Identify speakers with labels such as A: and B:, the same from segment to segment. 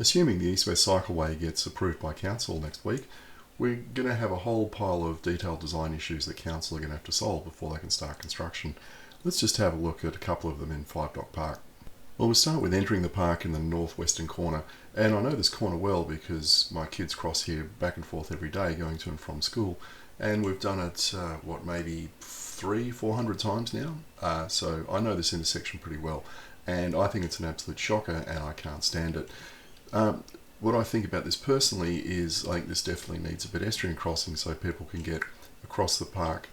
A: Assuming the East-West Cycleway gets approved by Council next week, we're going to have a whole pile of detailed design issues that Council are going to have to solve before they can start construction. Let's just have a look at a couple of them in Five Dock Park. Well, we'll start with entering the park in the northwestern corner, and I know this corner well because my kids cross here back and forth every day going to and from school, and we've done it, maybe 300-400 times now, so I know this intersection pretty well, and I think it's an absolute shocker and I can't stand it. What I think about this personally is I think this definitely needs a pedestrian crossing so people can get across the park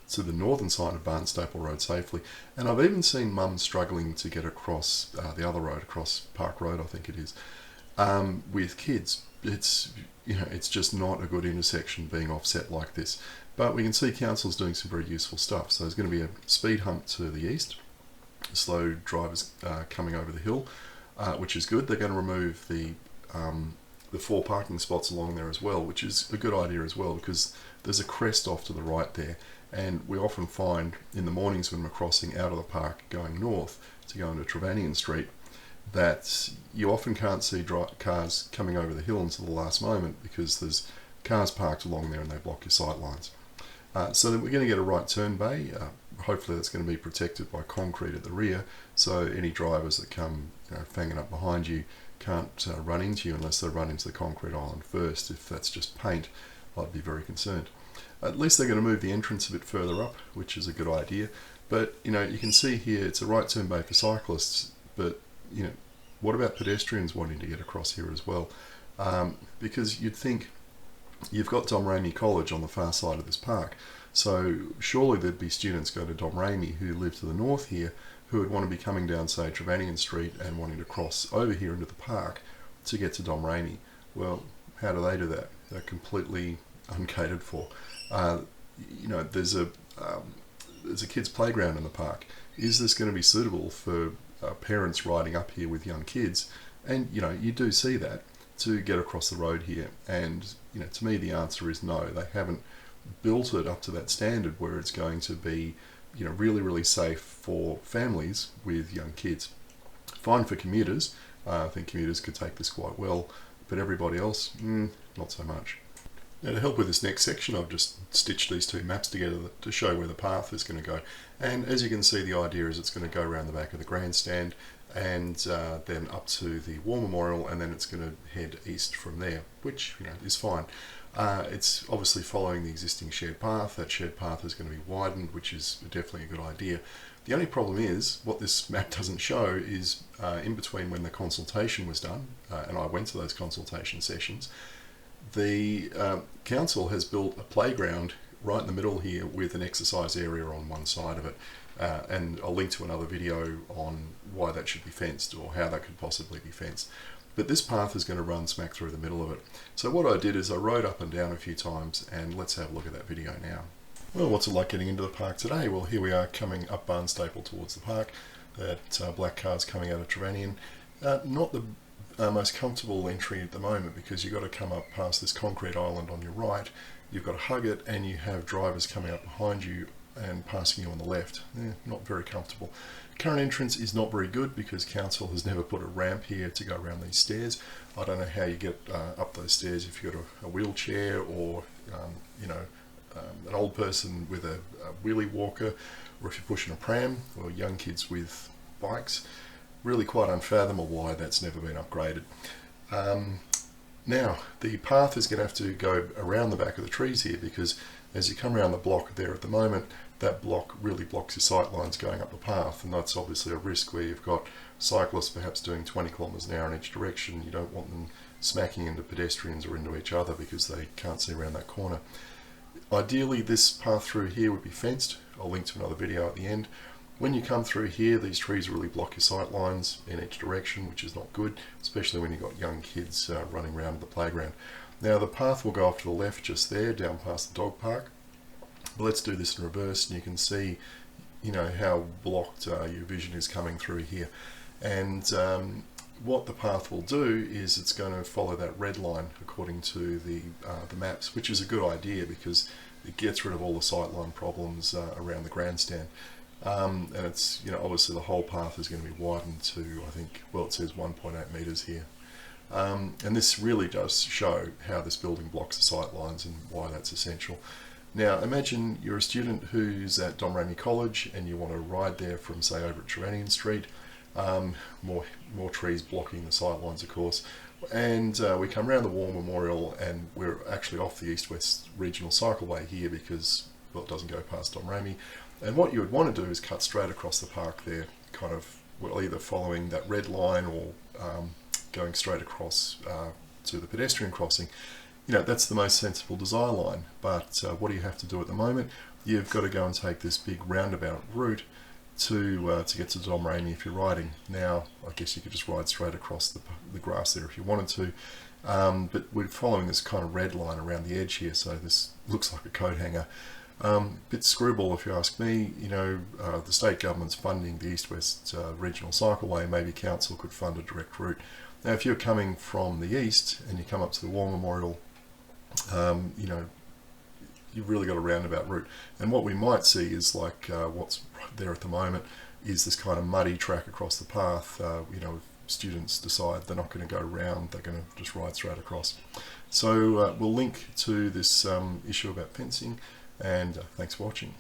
A: to the northern side of Barnstaple Road safely. And I've even seen mums struggling to get across the other road, across Park Road I think it is, with kids. It's just not a good intersection being offset like this. But we can see Council's doing some very useful stuff. So there's going to be a speed hump to the east, slow drivers coming over the hill, which is good. They're going to remove the 4 parking spots along there as well, which is a good idea as well because there's a crest off to the right there, and we often find in the mornings when we're crossing out of the park going north to go into Trevanion Street that you often can't see cars coming over the hill until the last moment because there's cars parked along there and they block your sight lines. So we're going to get a right turn bay. Hopefully that's going to be protected by concrete at the rear, so any drivers that come fanging up behind you can't run into you unless they run into the concrete island first. If that's just paint, I'd be very concerned. At least they're going to move the entrance a bit further up, which is a good idea. But you can see here it's a right turn bay for cyclists, but what about pedestrians wanting to get across here as well? Because you'd think you've got Domremy College on the far side of this park, so surely there'd be students going to Domremy who live to the north here who would want to be coming down, say, Trevanion Street and wanting to cross over here into the park to get to Domremy. Well, how do they do that? They're completely uncatered for. There's a kids' playground in the park. Is this going to be suitable for parents riding up here with young kids? And you do see that to get across the road here. And to me, the answer is no. They haven't built it up to that standard where it's going to be really, really safe for families with young kids. Fine for commuters. I think commuters could take this quite well, but everybody else, not so much. Now, to help with this next section, I've just stitched these 2 maps together to show where the path is going to go. And as you can see, the idea is it's going to go around the back of the grandstand and then up to the War Memorial, and then it's going to head east from there, which is fine. It's obviously following the existing shared path. That shared path is going to be widened, which is definitely a good idea. The only problem is, what this map doesn't show is in between when the consultation was done, and I went to those consultation sessions, the council has built a playground right in the middle here with an exercise area on one side of it. And I'll link to another video on why that should be fenced or how that could possibly be fenced. But this path is going to run smack through the middle of it. So what I did is I rode up and down a few times, and let's have a look at that video now. Well, what's it like getting into the park today? Well, here we are coming up Barnstaple towards the park. That black car's coming out of Trevanion. Not the most comfortable entry at the moment because you've got to come up past this concrete island on your right. You've got to hug it, and you have drivers coming up behind you and passing you on the left. Not very comfortable. Current entrance is not very good because council has never put a ramp here to go around these stairs. I don't know how you get up those stairs if you've got a wheelchair or an old person with a wheelie walker, or if you're pushing a pram, or young kids with bikes. Really quite unfathomable why that's never been upgraded. Now, the path is going to have to go around the back of the trees here because as you come around the block there at the moment, that block really blocks your sight lines going up the path, and that's obviously a risk where you've got cyclists perhaps doing 20 kilometres an hour in each direction. You don't want them smacking into pedestrians or into each other because they can't see around that corner. Ideally, this path through here would be fenced. I'll link to another video at the end. When you come through here, these trees really block your sight lines in each direction, which is not good, especially when you've got young kids running around the playground. Now, the path will go off to the left just there, down past the dog park. But let's do this in reverse, and you can see, how blocked your vision is coming through here. And what the path will do is it's going to follow that red line according to the maps, which is a good idea because it gets rid of all the sightline problems around the grandstand. And it's, obviously the whole path is going to be widened to, I think, well, it says 1.8 meters here. And this really does show how this building blocks the sight lines and why that's essential. Now imagine you're a student who's at Domremy College and you want to ride there from, say, over at Trevanian Street. More trees blocking the sight lines, of course. And we come around the War Memorial and we're actually off the East-West Regional Cycleway here because, well, it doesn't go past Domremy. And what you would want to do is cut straight across the park there, kind of, well, either following that red line or going straight across to the pedestrian crossing. You know, that's the most sensible design line. But what do you have to do at the moment? You've got to go and take this big roundabout route to get to Domremy if you're riding. Now, I guess you could just ride straight across the grass there if you wanted to, but we're following this kind of red line around the edge here, so this looks like a coat hanger. Bit screwball if you ask me. You know, the state government's funding the East-West Regional Cycleway. Maybe council could fund a direct route. Now, if you're coming from the east and you come up to the War Memorial, you know, you've really got a roundabout route. And what we might see is like what's right there at the moment is this kind of muddy track across the path. You know, if students decide they're not going to go round, they're going to just ride straight across. So we'll link to this issue about fencing, and thanks for watching.